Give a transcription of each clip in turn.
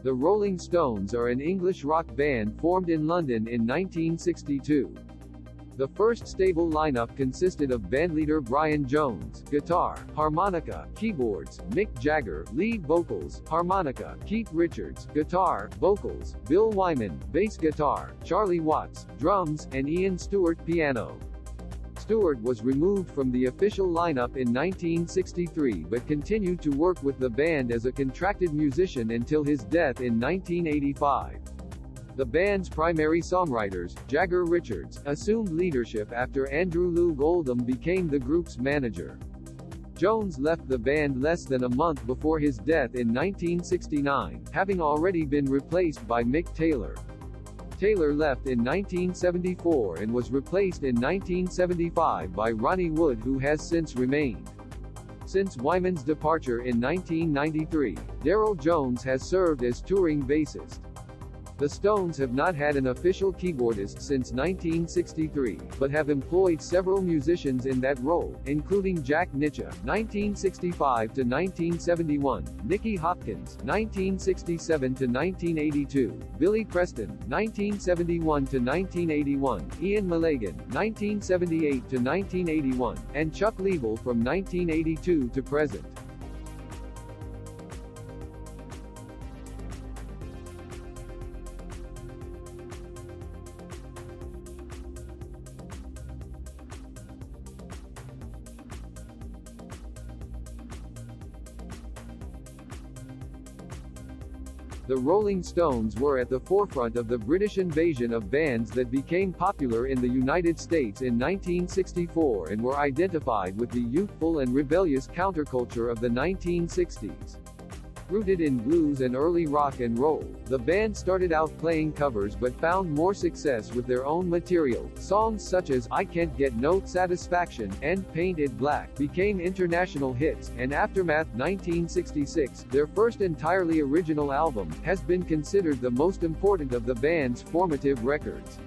The Rolling Stones are an English rock band formed in London in 1962. The first stable lineup consisted of bandleader Brian Jones, guitar, harmonica, keyboards, Mick Jagger, lead vocals, harmonica, Keith Richards, guitar, vocals, Bill Wyman, bass guitar, Charlie Watts, drums, and Ian Stewart, piano. Stewart was removed from the official lineup in 1963 but continued to work with the band as a contracted musician until his death in 1985. The band's primary songwriters, Jagger Richards, assumed leadership after Andrew Loog Oldham became the group's manager. Jones left the band less than a month before his death in 1969, having already been replaced by Mick Taylor. Taylor left in 1974 and was replaced in 1975 by Ronnie Wood, who has since remained. Since Wyman's departure in 1993, Darryl Jones has served as touring bassist. The Stones have not had an official keyboardist since 1963, but have employed several musicians in that role, including Jack Nitzsche (1965–1971), Nicky Hopkins (1967–1982), Billy Preston (1971–1981), Ian Mulligan (1978–1981), and Chuck Leavell from 1982 to present. The Rolling Stones were at the forefront of the British invasion of bands that became popular in the United States in 1964 and were identified with the youthful and rebellious counterculture of the 1960s. Rooted in blues and early rock and roll, the band started out playing covers but found more success with their own material. Songs such as I Can't Get No Satisfaction and Paint It Black became international hits, and Aftermath 1966, their first entirely original album, has been considered the most important of the band's formative records.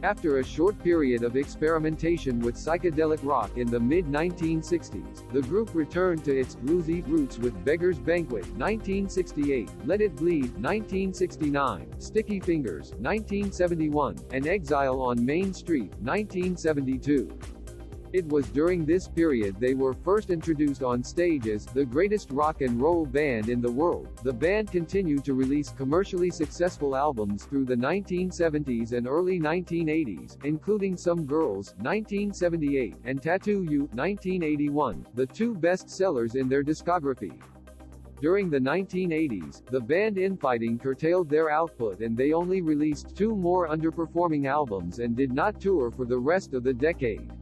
After a short period of experimentation with psychedelic rock in the mid-1960s, the group returned to its bluesy roots with Beggar's Banquet (1968), Let It Bleed (1969), Sticky Fingers (1971), and Exile on Main Street (1972). It was during this period they were first introduced on stage as the greatest rock and roll band in the world. The band continued to release commercially successful albums through the 1970s and early 1980s, including Some Girls (1978) and Tattoo You (1981), the two best sellers in their discography. During the 1980s, the band Infighting curtailed their output and they only released two more underperforming albums and did not tour for the rest of the decade.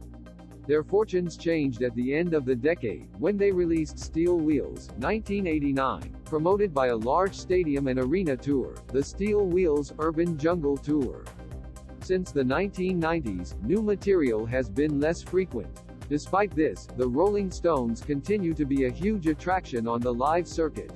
Their fortunes changed at the end of the decade, when they released Steel Wheels, 1989, promoted by a large stadium and arena tour, the Steel Wheels Urban Jungle Tour. Since the 1990s, new material has been less frequent. Despite this, the Rolling Stones continue to be a huge attraction on the live circuit.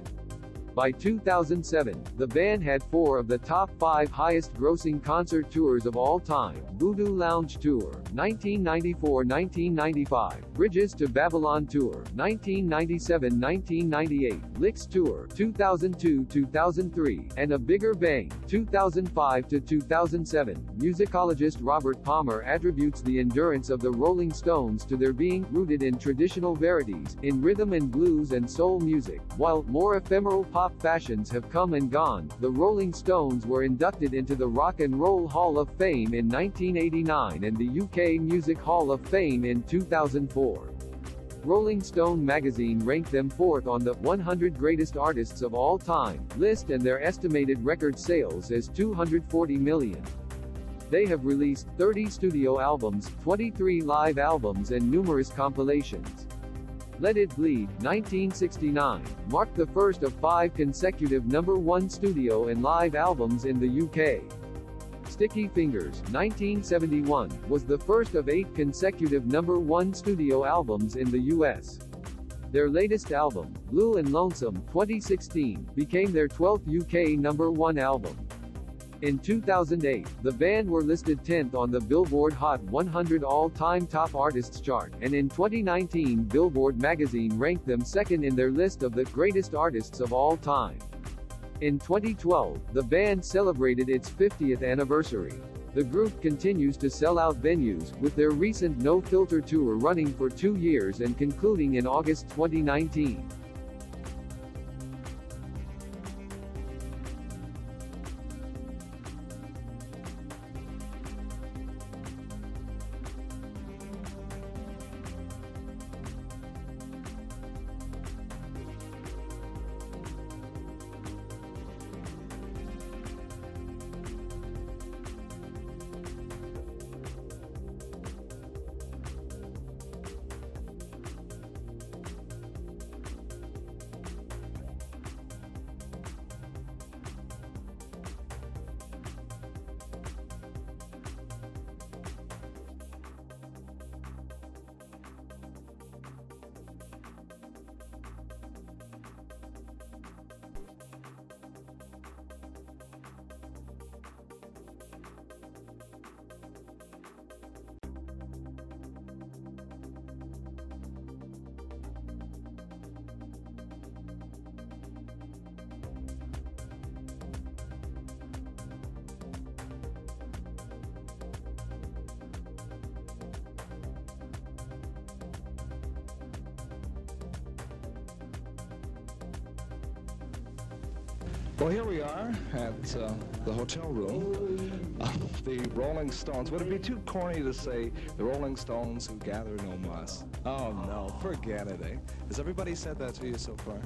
By 2007, the band had 4 of the top 5 highest-grossing concert tours of all time: Voodoo Lounge Tour, 1994–1995, Bridges to Babylon Tour, 1997–1998, Licks Tour, 2002–2003, and A Bigger Bang, 2005–2007. Musicologist Robert Palmer attributes the endurance of the Rolling Stones to their being rooted in traditional verities, in rhythm and blues and soul music. While more ephemeral pop fashions have come and gone, the Rolling Stones were inducted into the Rock and Roll Hall of Fame in 1989 and the UK Music Hall of Fame in 2004. Rolling Stone magazine ranked them 4th on the 100 Greatest Artists of All Time list, and their estimated record sales is 240 million. They have released 30 studio albums, 23 live albums and numerous compilations. Let It Bleed, 1969, marked the first of 5 consecutive #1 studio and live albums in the UK. Sticky Fingers, 1971, was the first of 8 consecutive #1 studio albums in the US. Their latest album, Blue and Lonesome, 2016, became their 12th UK #1 album. In 2008, the band were listed 10th on the Billboard Hot 100 All-Time Top Artists chart, and in 2019 Billboard magazine ranked them 2nd in their list of the greatest artists of all time. In 2012, the band celebrated its 50th anniversary. The group continues to sell out venues, with their recent No Filter tour running for 2 years and concluding in August 2019. Well, here we are at the hotel room of the Rolling Stones. Would it be too corny to say the Rolling Stones who gather no muss? Oh, no, forget it, eh? Has everybody said that to you so far?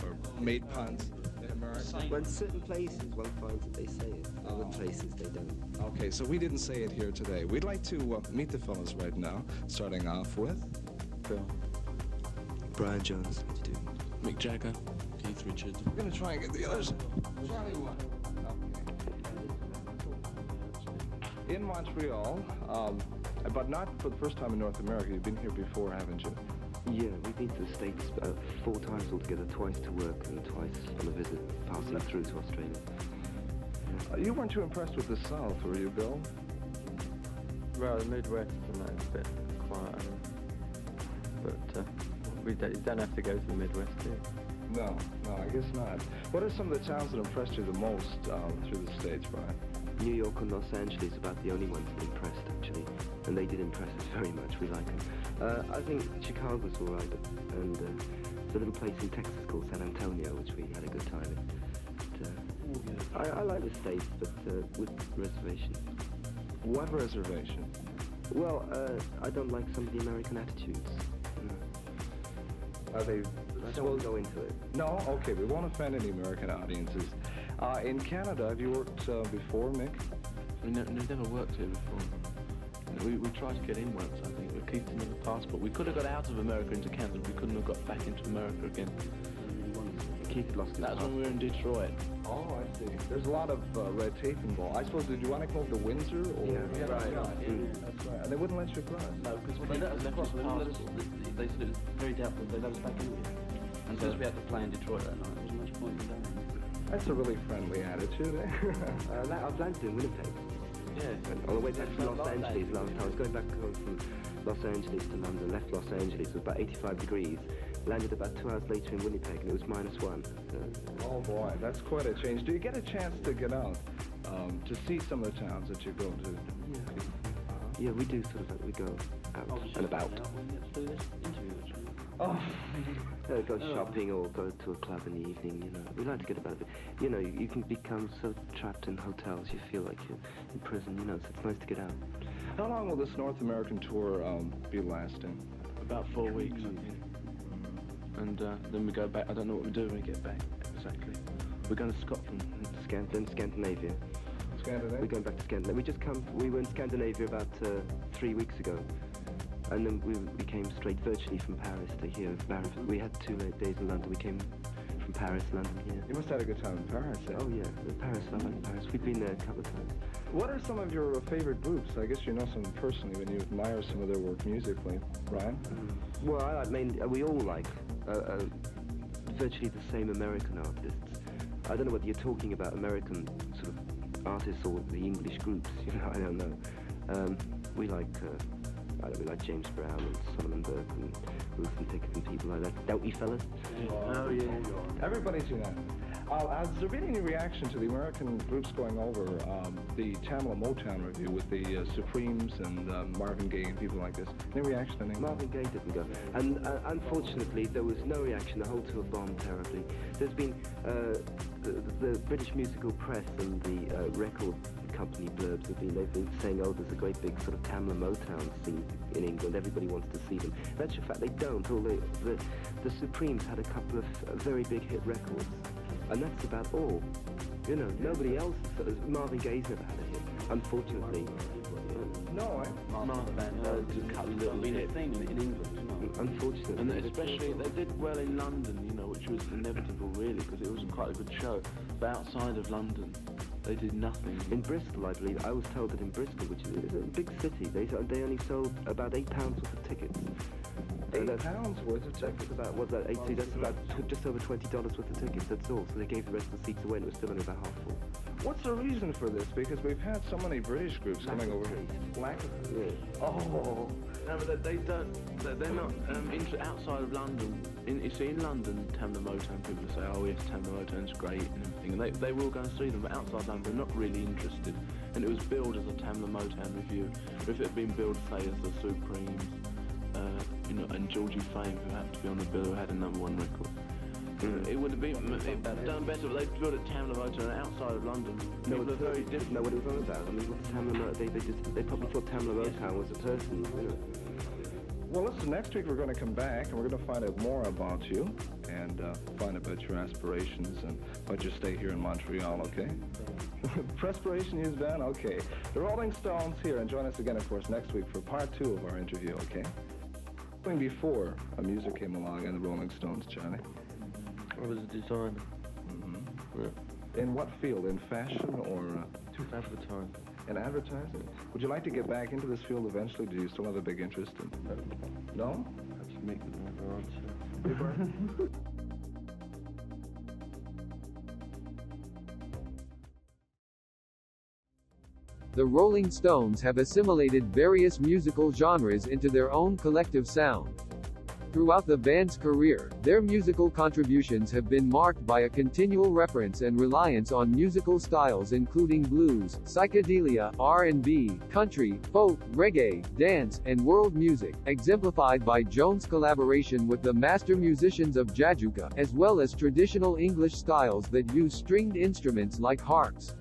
Or made puns in America? Well, in certain places one finds that they say it. Other places they don't. Okay, so we didn't say it here today. We'd like to meet the fellas right now, starting off with... Bill. Brian Jones. What do you do? Mick Jagger. Keith Richards. We're going to try and get the others. Charlie one. Okay. In Montreal, but not for the first time in North America. You've been here before, haven't you? Yeah, we've been to the States 4 times altogether, twice to work and twice on a visit, passing through to Australia. You weren't too impressed with the South, were you, Bill? Well, the Midwest and that's a bit quiet. But we don't have to go to the Midwest, do you? No, I guess not. What are some of the towns that impressed you the most through the States, Brian? New York and Los Angeles are about the only ones that impressed, actually. And they did impress us very much. We like them. I think Chicago's all right. And there's a little place in Texas called San Antonio, which we had a good time in. But, I like the States, but with reservation. What reservation? Well, I don't like some of the American attitudes. Are they... I don't want to go into it. No? Okay, we won't offend any American audiences. In Canada, have you worked before, Mick? We never worked here before. We tried to get in once, I think. We kept another passport. We could have got out of America into Canada. We couldn't have got back into America again. Keith lost his That's when we were in Detroit. Oh, I see. There's a lot of red tape involved. I suppose, did you want to go to Windsor? Or? Yeah, That's right. That's right. And they wouldn't let you across. No, because when they left us passport, they said it was very doubtful they let us back in here. And since we had to play in Detroit that night, there wasn't much point in going. That's a really friendly attitude, eh? I've landed in Winnipeg. Yeah. On the way back from Los Angeles last time. I was going back home from Los Angeles to London, left Los Angeles, it was about 85 degrees. Landed about 2 hours later in Winnipeg, and it was -1. Oh boy, that's quite a change. Do you get a chance to get out to see some of the towns that you go to? Yeah, we do sort of, we go out and about. Oh. Go shopping or go to a club in the evening, you know. We like to get about a bit. You know, you can become so trapped in hotels, you feel like you're in prison, you know, so it's nice to get out. How long will this North American tour be lasting? About 4 weeks, I think. And then we go back. I don't know what we do when we get back, exactly. We're going to Scotland. Then Scandinavia. Scandinavia? We're going back to Scandinavia. We were in Scandinavia about 3 weeks ago. And then we came straight virtually from Paris to here. We had 2 days in London. We came from Paris, London, here. You must have had a good time in Paris, eh? Oh, yeah. Paris, I like Paris. We've been there a couple of times. What are some of your favorite groups? I guess you know some personally when you admire some of their work musically. Brian? Well, I like we all like virtually the same American artists. I don't know whether you're talking about American sort of artists or the English groups, you know, I don't know. We like, like that. We like James Brown and Solomon Burke and Wilson Pickett and people like that. Don't we, fellas? Oh, yeah. Everybody's unanimous. Has there been any reaction to the American groups going over the Tamla Motown review with the Supremes and Marvin Gaye and people like this? Any reaction to anything? Marvin Gaye didn't go. And unfortunately, there was no reaction. The whole tour bombed terribly. There's been the British musical press and the record company blurbs they've been saying, oh, there's a great big sort of Tamla Motown scene in England. Everybody wants to see them. In actual fact, they don't. Although the Supremes had a couple of very big hit records. And that's about all. You know, nobody else, Marvin Gaye's never had a hit, unfortunately. No, Marvin just cut a little hit thing in England. Unfortunately. And especially, they did well in London, you know, which was inevitable, really, because it was quite a good show. But outside of London, they did nothing. In Bristol, I believe, I was told that in Bristol, which is a big city, they only sold about £8 worth of tickets. £8 worth of tickets? That's about, what's that, 80? That's about just over $20 worth of tickets, that's all. So they gave the rest of the seats away and it was still only about half full. What's the reason for this? Because we've had so many British groups coming over here. Lack of taste. Oh. No, but they're not outside of London. You see, in London, Tamla Motown, people say, oh yes, Tamla Motown's great and everything, and they will go and see them, but outside London, they're not really interested. And it was billed as a Tamla Motown review. If it had been billed, say, as the Supremes, you know, and Georgie Fame, who happened to be on the bill, who had a #1 record. It would have been done better, but they built a Tamla Motown outside of London. No, it's very different. No, what it was on about. I mean, what's Tamla Motown? They probably thought Tamla Motown was a person, you know. Well, listen, next week we're going to come back and we're going to find out more about you and find out about your aspirations and about your stay here in Montreal, okay? Perspiration News Band, okay. The Rolling Stones here, and join us again, of course, next week for part 2 of our interview, okay? Before music came along and the Rolling Stones, Johnny. I was a designer. Mm-hmm. Yeah. In what field? In fashion or? Advertising. In advertising? Would you like to get back into this field eventually? Do you still have a big interest in? No? Perhaps make another answer. The Rolling Stones have assimilated various musical genres into their own collective sound. Throughout the band's career, their musical contributions have been marked by a continual reference and reliance on musical styles including blues, psychedelia, R&B, country, folk, reggae, dance, and world music, exemplified by Jones' collaboration with the master musicians of Jajouka, as well as traditional English styles that use stringed instruments like harps.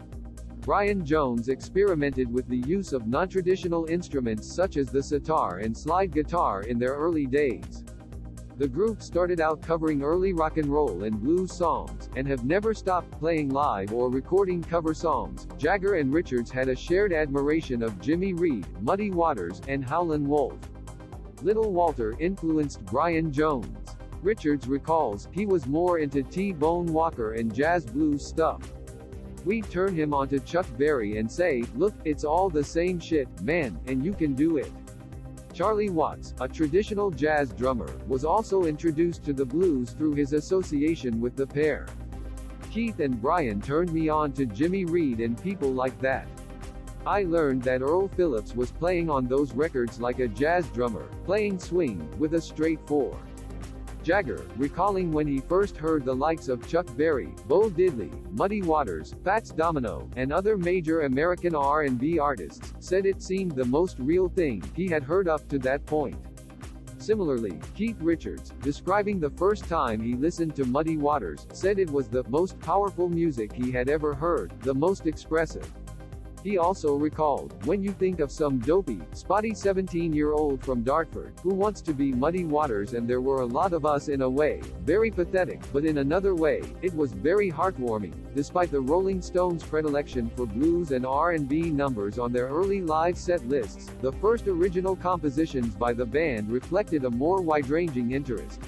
Brian Jones experimented with the use of non-traditional instruments such as the sitar and slide guitar in their early days. The group started out covering early rock and roll and blues songs, and have never stopped playing live or recording cover songs. Jagger and Richards had a shared admiration of Jimmy Reed, Muddy Waters, and Howlin' Wolf. Little Walter influenced Brian Jones. Richards recalls, he was more into T-Bone Walker and jazz blues stuff. We'd turn him onto Chuck Berry and say, look, it's all the same shit, man, and you can do it. Charlie Watts, a traditional jazz drummer, was also introduced to the blues through his association with the pair. Keith and Brian turned me on to Jimmy Reed and people like that. I learned that Earl Phillips was playing on those records like a jazz drummer, playing swing, with a straight 4. Jagger, recalling when he first heard the likes of Chuck Berry, Bo Diddley, Muddy Waters, Fats Domino, and other major American R&B artists, said it seemed the most real thing he had heard up to that point. Similarly, Keith Richards, describing the first time he listened to Muddy Waters, said it was the most powerful music he had ever heard, the most expressive. He also recalled, when you think of some dopey, spotty 17-year-old from Dartford, who wants to be Muddy Waters, and there were a lot of us in a way, very pathetic, but in another way, it was very heartwarming. Despite the Rolling Stones' predilection for blues and R&B numbers on their early live set lists, the first original compositions by the band reflected a more wide-ranging interest.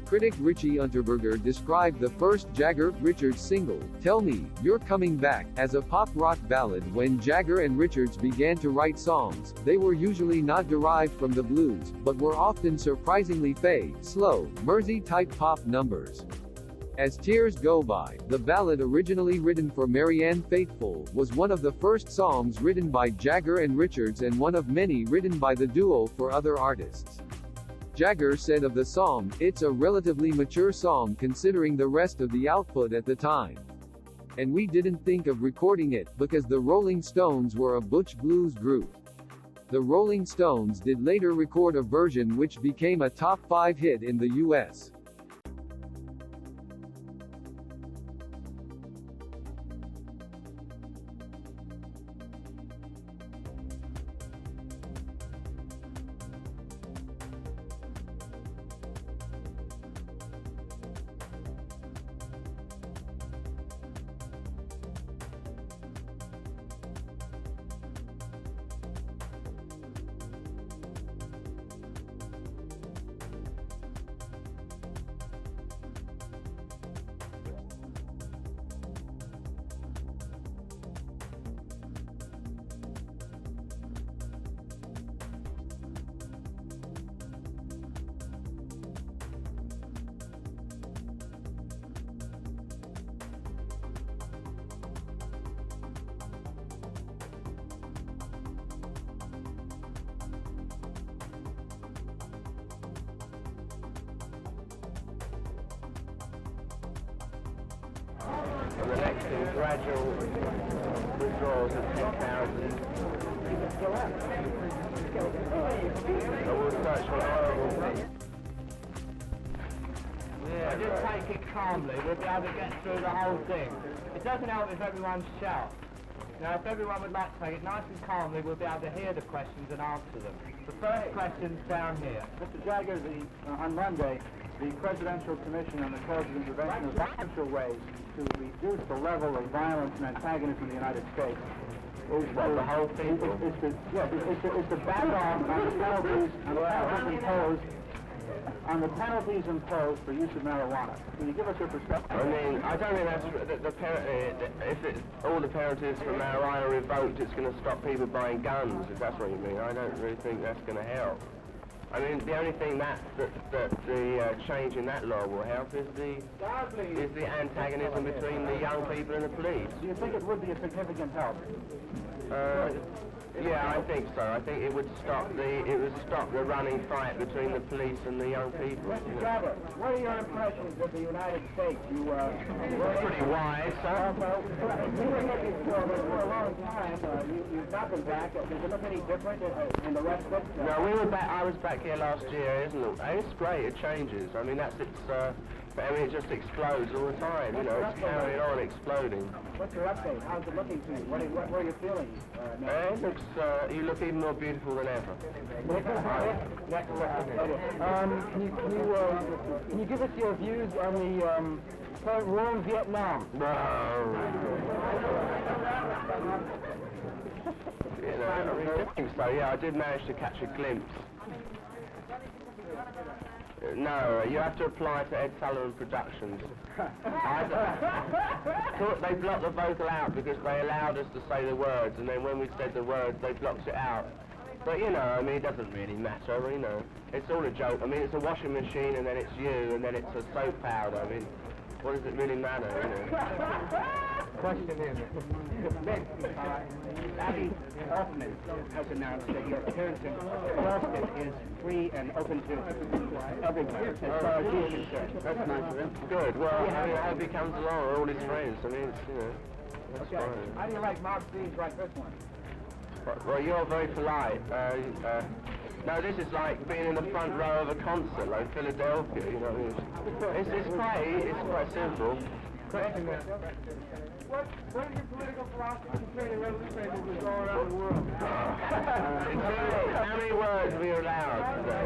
Critic Richie Unterberger described the first Jagger-Richards single, Tell Me, You're Coming Back, as a pop-rock ballad. When Jagger and Richards began to write songs, they were usually not derived from the blues, but were often surprisingly slow, Mersey-type pop numbers. As Tears Go By, the ballad originally written for Marianne Faithfull, was one of the first songs written by Jagger and Richards and one of many written by the duo for other artists. Jagger said of the song, "It's a relatively mature song considering the rest of the output at the time. And we didn't think of recording it, because the Rolling Stones were a butch blues group." The Rolling Stones did later record a version which became a top 5 hit in the US. And the next is gradual withdrawals of 10,000. So we'll search for horrible things. Yeah, just take it calmly. We'll be able to get through the whole thing. It doesn't help if everyone shouts. Now, if everyone would like to take it nice and calmly, we'll be able to hear the questions and answer them. The first question's down here. Mr. Jagger, on Monday, the Presidential Commission on the Causes and Prevention of Potential Ways to Reduce the Level of Violence and Antagonism in the United States is the whole people? It's to back on the penalties imposed for use of marijuana. Can you give us your perspective? I mean, I don't think that's if all the penalties for marijuana revoked, it's going to stop people buying guns. If that's what you mean, I don't really think that's going to help. I mean, the only thing that the change in that law will help is the antagonism between the young people and the police. Do you think it would be a significant help? Yeah, I think so. I think it would stop the running fight between the police and the young people. Mr. Jagger, what are your impressions of the United States? You were pretty wise, sir. You were here for a long time. You've not been back. Does it look any different in the rest of it? No, we were back. I was back here last year, isn't it? It's great. It changes. I mean, it just explodes all the time. You know, it's carrying on exploding. What's your update? How's it looking to you? What are your feelings? It looks. You look even more beautiful than ever. Next question. Can you give us your views on the current war in Vietnam? You know, I think so. Yeah, I did manage to catch a glimpse. No, you have to apply to Ed Sullivan Productions. They blocked the vocal out because they allowed us to say the words, and then when we said the words, they blocked it out. But, you know, I mean, it doesn't really matter, you know. It's all a joke. I mean, it's a washing machine, and then it's you, and then it's a soap powder. I mean, what does it really matter, you know? Question is, Abby Hoffman has announced that your appearance in Boston is free and open to everyone, as far as he's concerned. That's nice of him. Good. Well, I mean, I hope he comes along with all his friends. I mean, it's, you know, that's fine. How do you like Mark C's like this one? Well, you're very polite. No, this is like being in the front row of a concert, like Philadelphia, you know what I mean? It's quite simple. What is your political philosophy concerning revolutionary movements all around the world? How many words are we allowed today?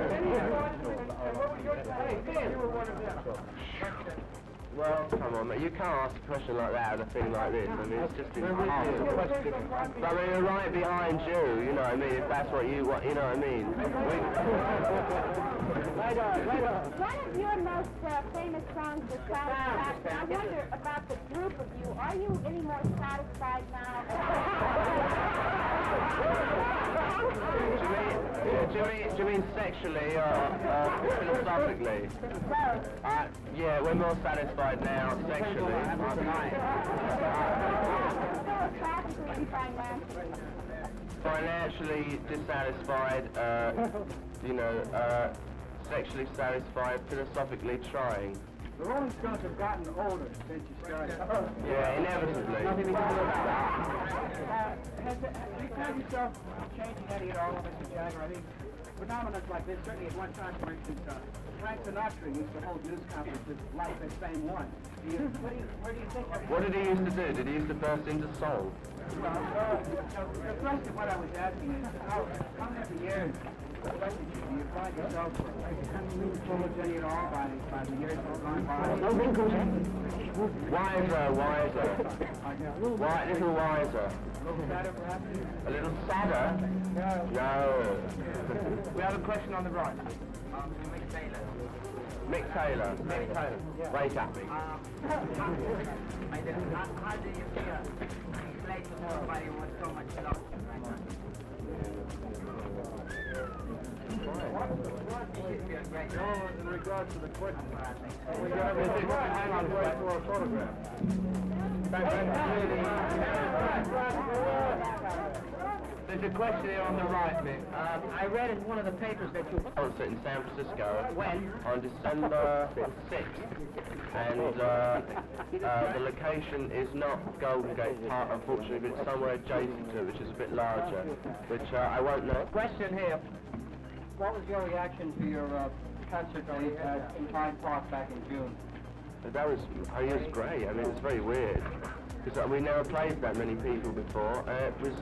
What was your say? You were one of them. Well, come on, mate. You can't ask a question like that at a thing like this. I mean, it's just impossible. But I mean, we're right behind you, you know what I mean? If that's what you want, you know what I mean? Right on. One of your most famous songs was Satisfaction. I wonder about the group of you. Are you any more satisfied now? Do you mean sexually or philosophically? Yeah, we're more satisfied now sexually. Financially dissatisfied, sexually satisfied, philosophically trying. The Rolling Stones have gotten older since you started. Yeah, inevitably. Nothing we can do about that. Have you found yourself changing any at all, Mr. Jagger? I mean, phenomena like this, certainly at one time, for instance, Frank Sinatra used to hold news conferences like the same one. Where do you think of... What did he used to do? Did he used to burst into song? Well, the thrust of what I was asking is, how many years do you find yourself changing any at all by the years that have gone by? No wrinkles. Wiser. Little wiser. A little sadder, perhaps? A little sadder? No. We have a question on the right. Mick Taylor. Wake up. How do you feel playing to somebody with so much love? No, in regards to the question, we got everything. Hang on, wait for a photograph. There's a question here on the right, Mick. I read in one of the papers that you... Concert in San Francisco. When? On December 6th. And the location is not Golden Gate Park, unfortunately, but it's somewhere adjacent to it, which is a bit larger, which I won't know. Question here. What was your reaction to your concert in Hyde Park back in June? That was, it was great. I mean, it's very weird. Because we never played that many people before. It was...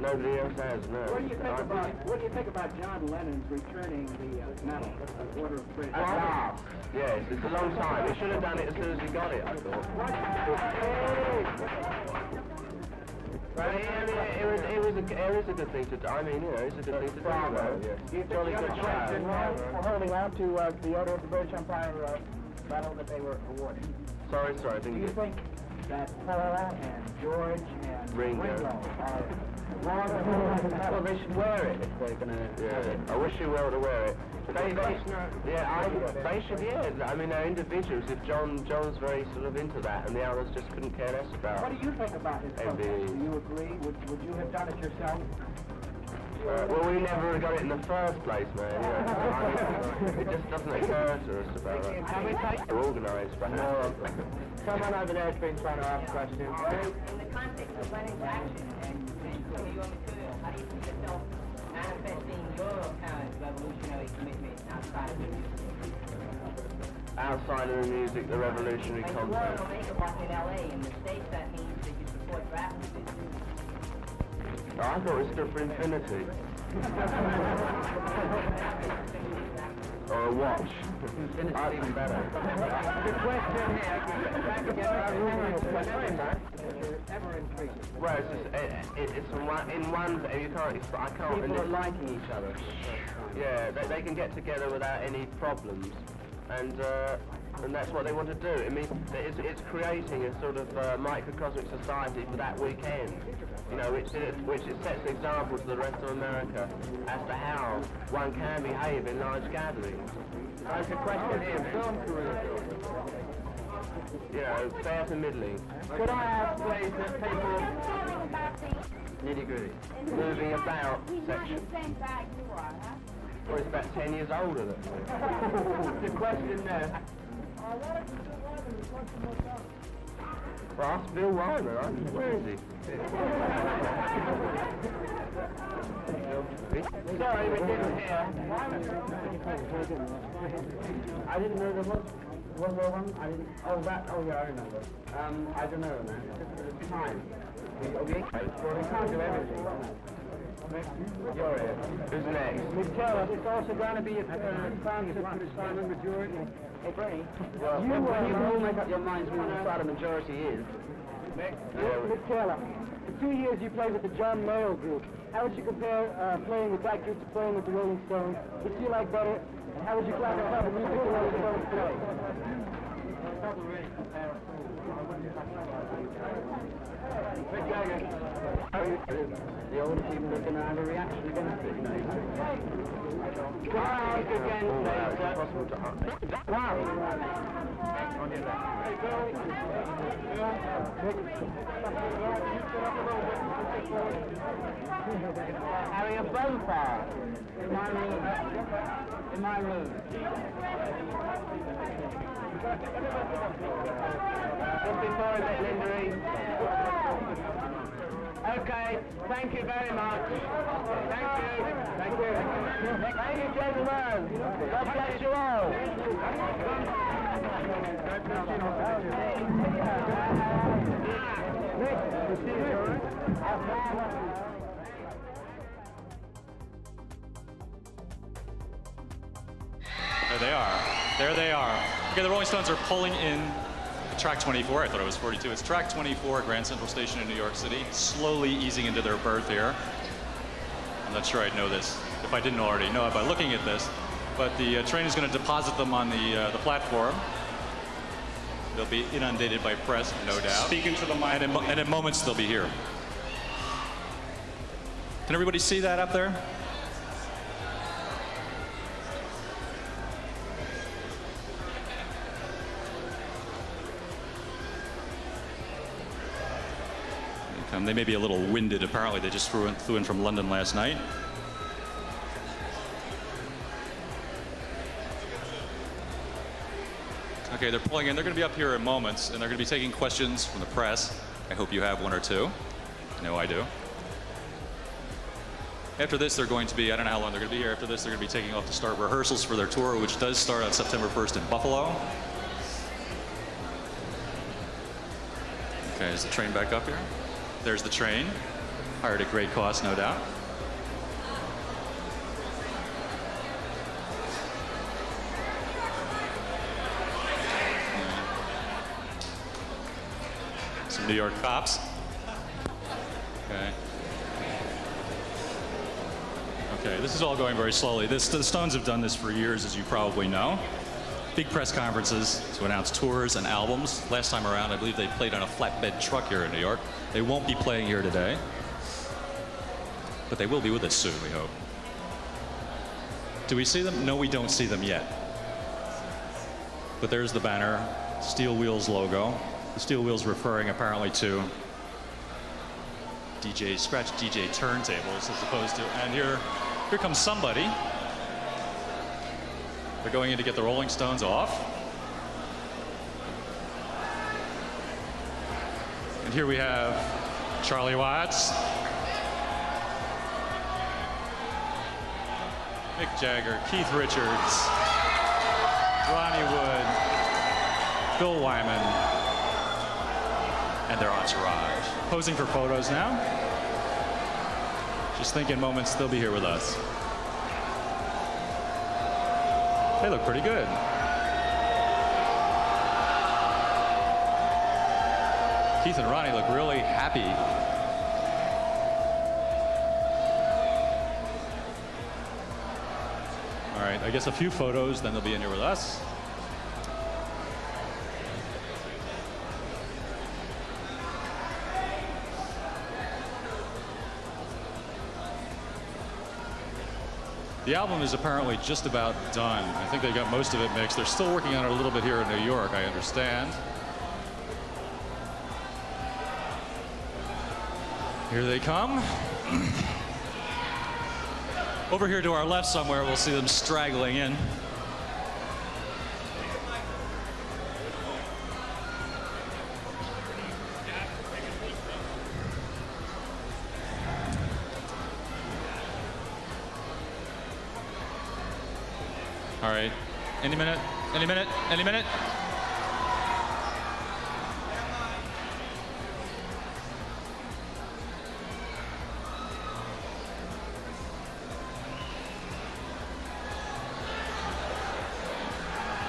Nobody else has, no. What do you think about John Lennon's returning the medal, the Order of British? Yes, it's a long time. He should have done it as soon as he got it, I thought. Well, it was a good thing to do. I mean, it's a good thing to do. Bravo. Yes. Jolly good show. For holding out to the Order of the British Empire medal that they were awarded. Sorry, I didn't Do you think that Paula and George and Ringo are wrong? Well, they should wear it if they're going to. Yeah, I wish you were to wear it. They should, yeah. I mean, they're individuals. If John's very sort of into that, and the others just couldn't care less about. What do you think about his protest? Do you agree? Would you have done it yourself? Well, we never got it in the first place, man. It just doesn't occur to us about that. Can we take organised, but no. Someone over there has been trying to ask questions. In the context of Lennon's action and some of your material, how do you see yourself manifesting your kind of revolutionary commitment outside of the music? Outside of the music, the revolutionary concept. Like you were an Omega Rock in LA, in the States that means that you support rap music. Oh, I thought it stood for infinity. Or a watch. Infinity's even better. The question Well, it's in one, you can't, I can't. People are liking each other. Yeah, they can get together without any problems, and that's what they want to do. I mean, it's creating a sort of microcosmic society for that weekend, you know, which it sets an example to the rest of America as to how one can behave in large gatherings. There's a question here, film career. You know, fair to middling. Could I ask, please, that people... Nitty-gritty. Moving about section. Well, it's about 10 years older than me. The question there. Well, ask Bill Wyman. Where is he? Sorry, we didn't hear. I didn't know there was there one? I didn't. Oh, that. Oh, yeah, I remember. I don't know, man. It's time. We can't do everything. Who's next? It's also going to be a concert with Simon Majority. Hey, Bernie. When you all make up your minds who the side of majority is. Mick Taylor, for 2 years you played with the John Mayall group. How would you compare playing with that group to playing with the Rolling Stones? Which do you like better? And how would you classify the music the Rolling Stones play? doesn't really compare at all. Mick Jagger. The older people are going to have a reaction against it. Wow, again, wow. On your left. Having a bonfire in my room. In my room. Just before a bit, Linda. Okay, thank you very much. Thank you. Thank you. Thank you, gentlemen. God bless you all. There they are. There they are. Okay, the Rolling Stones are pulling in track 24. I thought it was 42. It's track 24 at Grand Central Station in New York City. Slowly easing into their berth here. I'm not sure I'd know this if I didn't already know it by looking at this. But the train is going to deposit them on the platform. They'll be inundated by press, no doubt. Speak into the mic. And in moments, they'll be here. Can everybody see that up there? They may be a little winded, apparently. They just flew in from London last night. Okay, they're pulling in. They're going to be up here in moments, and they're going to be taking questions from the press. I hope you have one or two. I know I do. After this, they're going to be, I don't know how long they're going to be here. After this, they're going to be taking off to start rehearsals for their tour, which does start on September 1st in Buffalo. Okay, is the train back up here? There's the train, hired at great cost, no doubt. Some New York cops. Okay. Okay, this is all going very slowly. The Stones have done this for years, as you probably know. Big press conferences to announce tours and albums. Last time around, I believe they played on a flatbed truck here in New York. They won't be playing here today, but they will be with us soon, we hope. Do we see them? No, we don't see them yet. But there's the banner, Steel Wheels logo. The Steel Wheels referring apparently to scratch DJ turntables as opposed to, and here comes somebody. They're going in to get the Rolling Stones off. And here we have Charlie Watts, Mick Jagger, Keith Richards, Ronnie Wood, Bill Wyman, and their entourage. Posing for photos now. Just think in moments they'll be here with us. They look pretty good. Keith and Ronnie look really happy. All right, I guess a few photos, then they'll be in here with us. The album is apparently just about done. I think they got most of it mixed. They're still working on it a little bit here in New York, I understand. Here they come. Over here to our left somewhere, we'll see them straggling in. All right, any minute, any minute, any minute.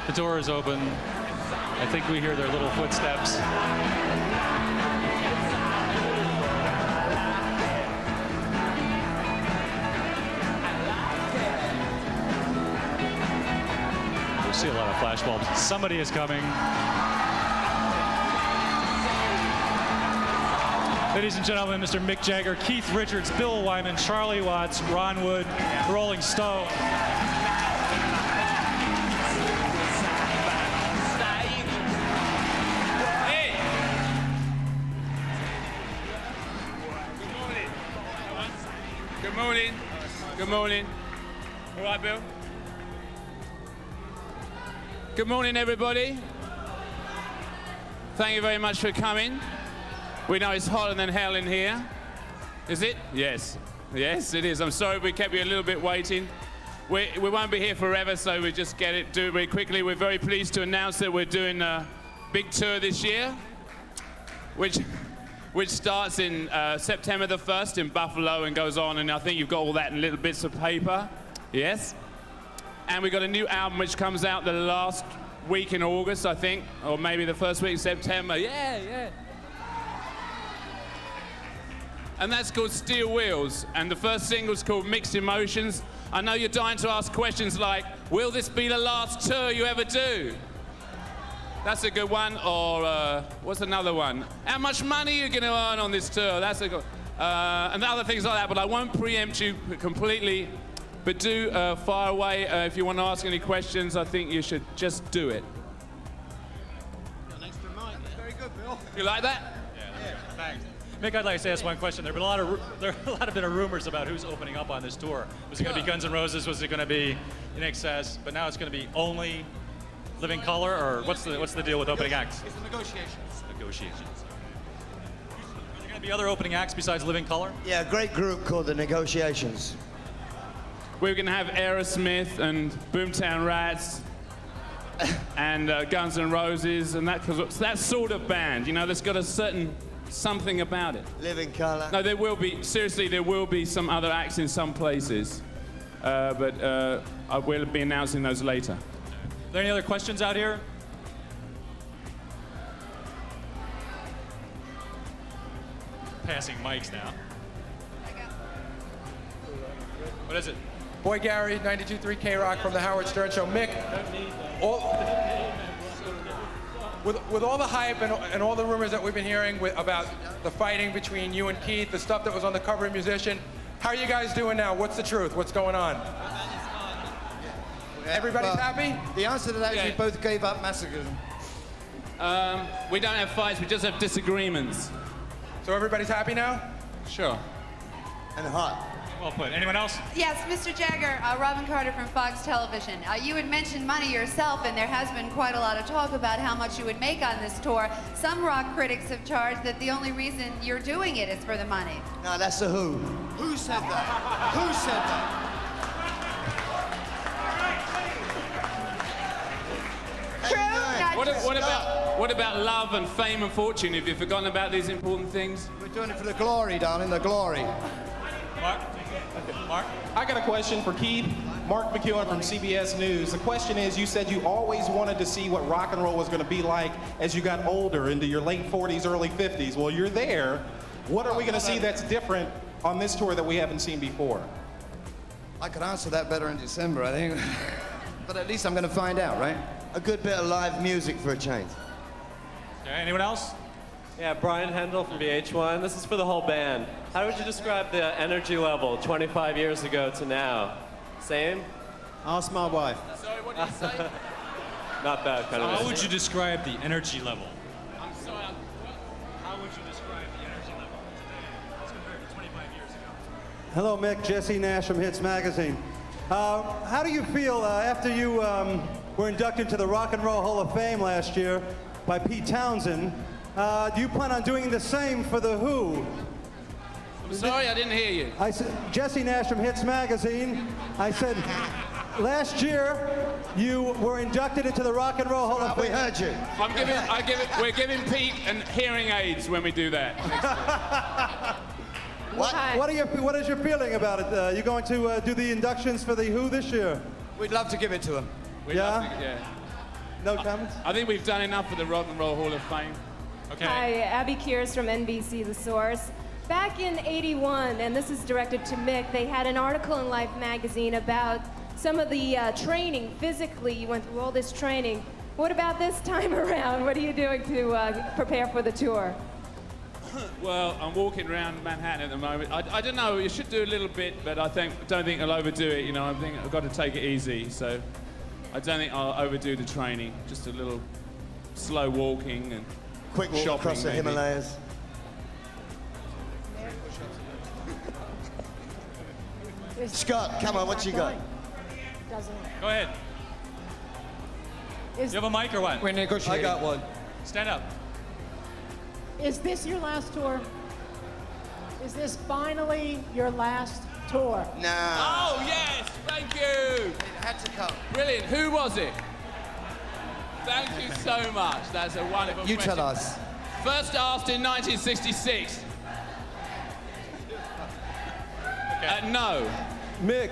The door is open. I think we hear their little footsteps. see a lot of flashbulbs. Somebody is coming. Ladies and gentlemen, Mr. Mick Jagger, Keith Richards, Bill Wyman, Charlie Watts, Ron Wood, the Rolling Stones. Good morning. Good morning. All right, Bill? Good morning, everybody. Thank you very much for coming. We know it's hotter than hell in here. Is it? Yes. Yes, it is. I'm sorry we kept you a little bit waiting. We won't be here forever, so we just do it very quickly. We're very pleased to announce that we're doing a big tour this year, which starts in September the 1st in Buffalo and goes on, and I think you've got all that in little bits of paper. Yes. And we've got a new album which comes out the last week in August, I think, or maybe the first week of September. Yeah. And that's called Steel Wheels, and the first single's called Mixed Emotions. I know you're dying to ask questions like, will this be the last tour you ever do? That's a good one. Or what's another one? How much money are you going to earn on this tour? That's a good. And other things like that. But I won't preempt you completely. But do fire away if you want to ask any questions. I think you should just do it. Next to mine. Very good, Bill. You like that? Yeah. Thanks. Mick, I'd like to ask one question. There have been a lot of rumors about who's opening up on this tour. Was it going to be Guns N' Roses? Was it going to be In Excess? But now it's going to be only Living Colour, or what's the deal with opening acts? It's the negotiations. Negotiations. Are there going to be other opening acts besides Living Colour? Yeah, a great group called the Negotiations. We're going to have Aerosmith and Boomtown Rats and Guns N' Roses and that sort of band, you know, that's got a certain something about it. Living Colour. No, there will be some other acts in some places, but I will be announcing those later. Are there any other questions out here? Passing mics now. What is it? Boy Gary, 92.3 K-Rock from the Howard Stern Show. Mick, with all the hype and all the rumors that we've been hearing about the fighting between you and Keith, the stuff that was on the cover of Musician, how are you guys doing now? What's the truth? What's going on? Everybody's happy? The answer to that is we both gave up masochism. We don't have fights, we just have disagreements. So everybody's happy now? Sure. And hot. Well put. Anyone else? Yes, Mr. Jagger, Robin Carter from Fox Television. You had mentioned money yourself, and there has been quite a lot of talk about how much you would make on this tour. Some rock critics have charged that the only reason you're doing it is for the money. No, that's the Who. Who said that? Who said that? True? What about love and fame and fortune? Have you forgotten about these important things? We're doing it for the glory, darling, the glory. Mark? Mark? I got a question for Keith. Mark McEwen from CBS News. The question is, you said you always wanted to see what rock and roll was going to be like as you got older, into your late 40s, early 50s. Well, you're there. What are we going to see that's different on this tour that we haven't seen before? I could answer that better in December, I think. But at least I'm going to find out, right? A good bit of live music for a change. Okay, anyone else? Yeah, Brian Hendel from VH1. This is for the whole band. How would you describe the energy level 25 years ago to now? Same? Ask my wife. Sorry, what did you say? Not that kind of. How would you describe the energy level? I'm sorry. How would you describe the energy level today as compared to 25 years ago? Hello, Mick. Jesse Nash from Hits Magazine. How do you feel after you were inducted into the Rock and Roll Hall of Fame last year by Pete Townsend? Do you plan on doing the same for the Who? I'm sorry, I didn't hear you. I said, Jesse Nash from Hits Magazine. I said, last year you were inducted into the Rock and Roll Hall of Fame. We heard you. We're giving Pete hearing aids when we do that. What is your feeling about it? You going to do the inductions for the Who this year? We'd love to give it to him. Yeah. No comments? I think we've done enough for the Rock and Roll Hall of Fame. Okay. Hi, Abby Kears from NBC The Source. Back in '81, and this is directed to Mick, they had an article in Life magazine about some of the training physically. You went through all this training. What about this time around? What are you doing to prepare for the tour? Well, I'm walking around Manhattan at the moment. I don't know, you should do a little bit, but I don't think I'll overdo it, you know. I think I've got to take it easy, so I don't think I'll overdo the training. Just a little slow walking and quick walk shopping, across the maybe. Himalayas. Scott, come on, what you got? Go ahead. You have a mic or what? We're negotiating. I got one. Stand up. Is this your last tour? Is this finally your last tour? No. Oh, yes, thank you. It had to come. Brilliant, who was it? Thank you so much, that's a wonderful You question. tell us. First asked in 1966. No. Mick,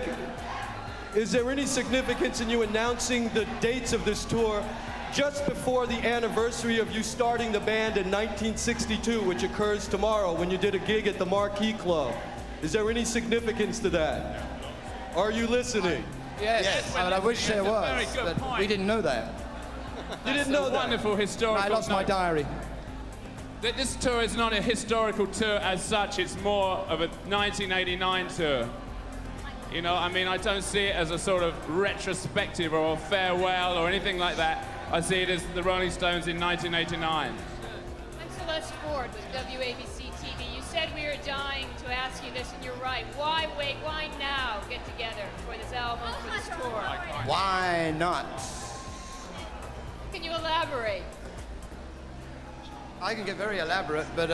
is there any significance in you announcing the dates of this tour just before the anniversary of you starting the band in 1962, which occurs tomorrow when you did a gig at the Marquee Club? Is there any significance to that? Are you listening? Yes, I wish there was, very good but point. we didn't know that. You didn't know that? Wonderful historical. I lost my diary. This tour is not a historical tour as such, it's more of a 1989 tour. You know, I mean, I don't see it as a sort of retrospective or a farewell or anything like that. I see it as the Rolling Stones in 1989. I'm Celeste Ford with WABC TV. You said we were dying to ask you this, and you're right. Why wait? Why now get together for this album, for this tour? Why not? Can you elaborate? I can get very elaborate, but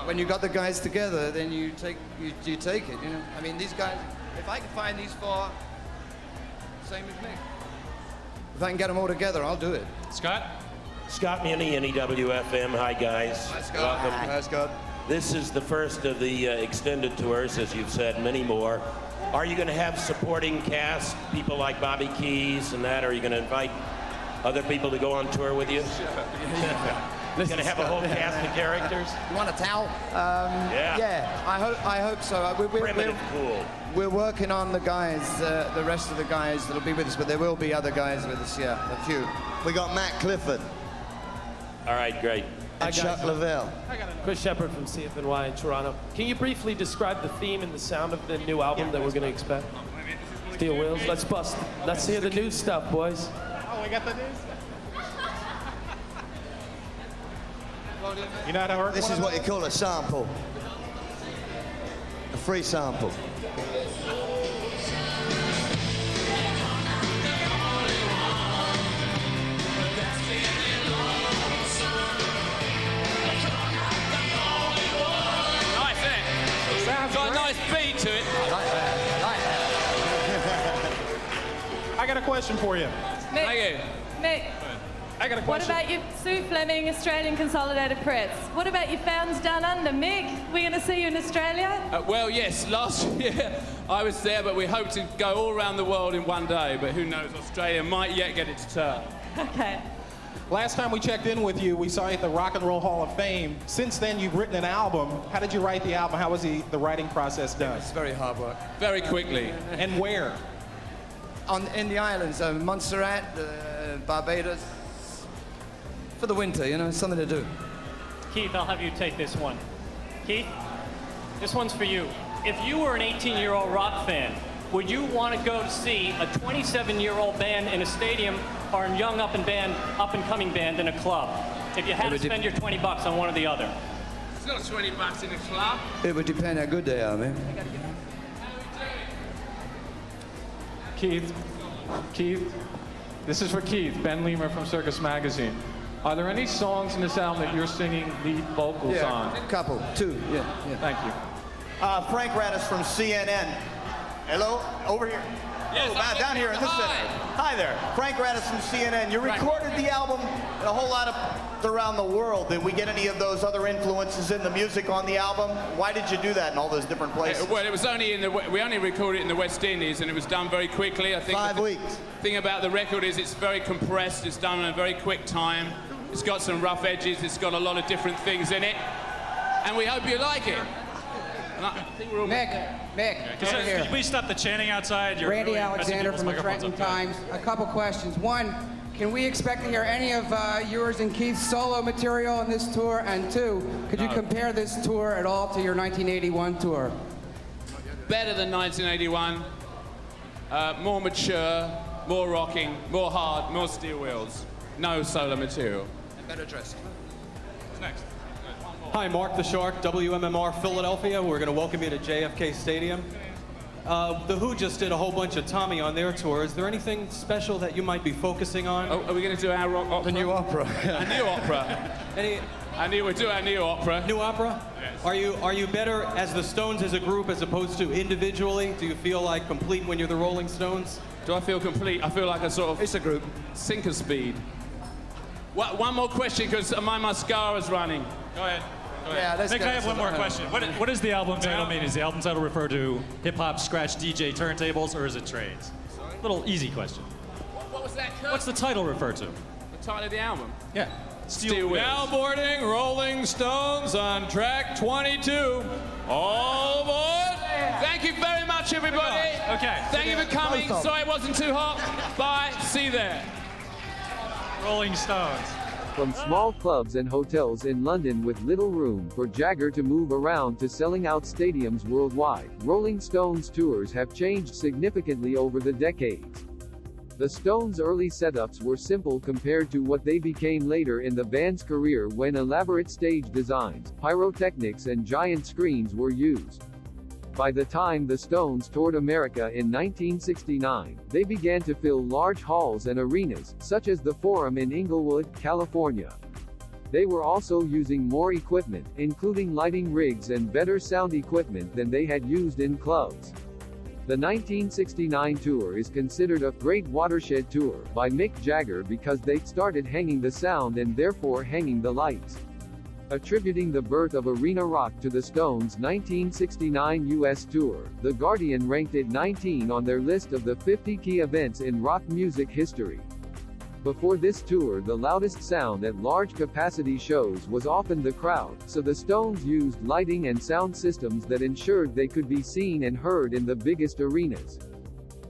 when you got the guys together, then you take it. You know, I mean, these guys. If I can find these four, same as me. If I can get them all together, I'll do it. Scott? Scott Muni, NEWFM. Hi, guys. Hi, Scott. Welcome. Hi, Scott. This is the first of the extended tours, as you've said, many more. Are you going to have supporting cast, people like Bobby Keys and that? Are you going to invite other people to go on tour with you? You're going to have a whole cast of characters? You want a towel? Yeah. Yeah, I hope so. Primitive cool. We're working on the guys, the rest of the guys that'll be with us, but there will be other guys with us, yeah, a few. We got Matt Clifford. All right, great. And Chuck Lavelle. Chris Shepard from CFNY in Toronto. Can you briefly describe the theme and the sound of the new album that we're going to expect? Steel Wheels. Let's hear the new stuff, boys. Oh, we got the news. You know how to work? This is what you call a sample. A free sample. Nice, isn't it? Sounds got a nice beat to it. I got a question for you. Thank you. Mick, I got a what question. about your Sue Fleming, Australian Consolidated Press? What about your fans down under, Mick? We're going to see you in Australia? Well, yes, last year I was there, but we hope to go all around the world in one day. But who knows, Australia might yet get its turn. Okay. Last time we checked in with you, we saw you at the Rock and Roll Hall of Fame. Since then, you've written an album. How did you write the album? How was the writing process done? It's very hard work. Very quickly. And where? In the islands, Montserrat, Barbados. For the winter, you know, something to do. Keith, I'll have you take this one. Keith, this one's for you. If you were an 18-year-old rock fan, would you want to go to see a 27-year-old band in a stadium or a young up-and-coming band in a club? If you had to spend your $20 on one or the other. It's not $20 in a club. It would depend how good they are, man. Keith, this is for Keith, Ben Lemur from Circus Magazine. Are there any songs in this album that you're singing lead vocals on? A couple, two, yeah. Thank you. Frank Radis from CNN. Hello, over here. Yes, down here in this center. Hi there, Frank Radis from CNN. You recorded the album in a whole lot of around the world. Did we get any of those other influences in the music on the album? Why did you do that in all those different places? Well, it was only we only recorded it in the West Indies, and it was done very quickly. I think 5 weeks. The thing about the record is it's very compressed. It's done in a very quick time. It's got some rough edges. It's got a lot of different things in it, and we hope you like it. I think we're all Mick, over here. Could you please stop the chanting outside? You're Randy really messing Alexander people's from the microphones Trenton up. Times. A couple questions. One, can we expect to hear any of yours and Keith's solo material on this tour? And two, could you compare this tour at all to your 1981 tour? Better than 1981. More mature, more rocking, more hard, more steel wheels. No solo material. And better dressed. What's next? Hi, Mark the Shark, WMMR Philadelphia. We're going to welcome you to JFK Stadium. The Who just did a whole bunch of Tommy on their tour. Is there anything special that you might be focusing on? Oh, are we going to do our rock opera? The new opera. A new opera. We'll do our new opera. New opera? Yes. Are you better as the Stones as a group as opposed to individually? Do you feel like complete when you're the Rolling Stones? Do I feel complete? I feel like a sort of... It's a group. Sinker speed. One more question, because my mascara's running. Go ahead. Yeah, let's Nick, I have one more question. What does the album title mean? Does the album title refer to hip-hop scratch DJ turntables, or is it trades? Little easy question. What was that, Kurt? What's the title refer to? The title of the album? Yeah. Steel Wheels. Now boarding Rolling Stones on track 22. All aboard! Thank you very much, everybody. Okay. Thank you for coming. Sorry it wasn't too hot. Bye. See you there. Rolling Stones. From small clubs and hotels in London with little room for Jagger to move around to selling out stadiums worldwide, Rolling Stones tours have changed significantly over the decades. The Stones' early setups were simple compared to what they became later in the band's career, when elaborate stage designs, pyrotechnics and giant screens were used. By the time the Stones toured America in 1969, they began to fill large halls and arenas, such as the Forum in Inglewood, California. They were also using more equipment, including lighting rigs and better sound equipment than they had used in clubs. The 1969 tour is considered a great watershed tour by Mick Jagger because they started hanging the sound and therefore hanging the lights. Attributing the birth of arena rock to the Stones' 1969 U.S. tour, The Guardian ranked it 19 on their list of the 50 key events in rock music history. Before this tour, the loudest sound at large-capacity shows was often the crowd, so the Stones used lighting and sound systems that ensured they could be seen and heard in the biggest arenas.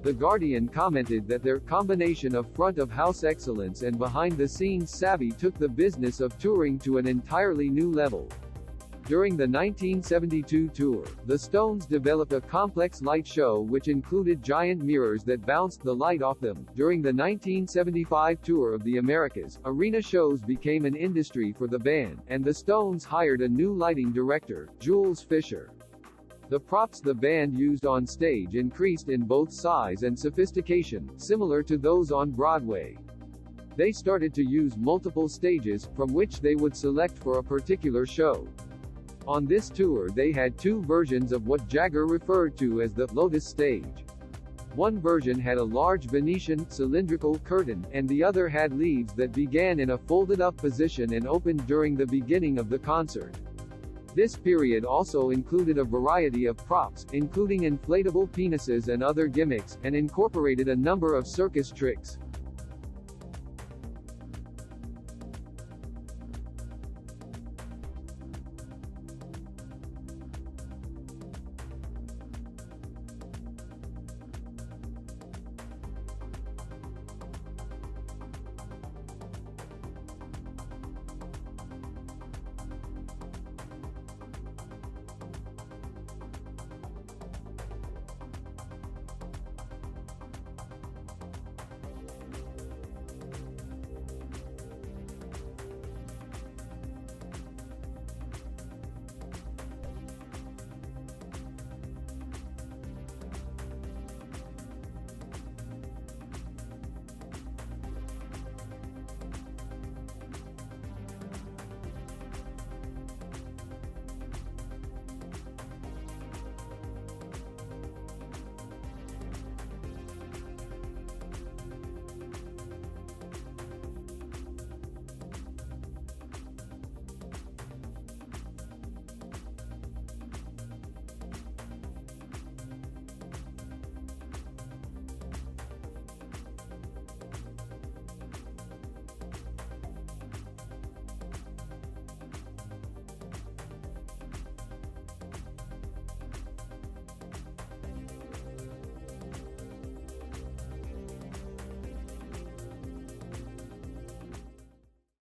The Guardian commented that their combination of front-of-house excellence and behind-the-scenes savvy took the business of touring to an entirely new level. During the 1972 tour, the Stones developed a complex light show which included giant mirrors that bounced the light off them. During the 1975 tour of the Americas, arena shows became an industry for the band, and the Stones hired a new lighting director, Jules Fisher. The props the band used on stage increased in both size and sophistication, similar to those on Broadway. They started to use multiple stages, from which they would select for a particular show. On this tour they had two versions of what Jagger referred to as the Lotus stage. One version had a large Venetian, cylindrical curtain, and the other had leaves that began in a folded-up position and opened during the beginning of the concert. This period also included a variety of props, including inflatable penises and other gimmicks, and incorporated a number of circus tricks.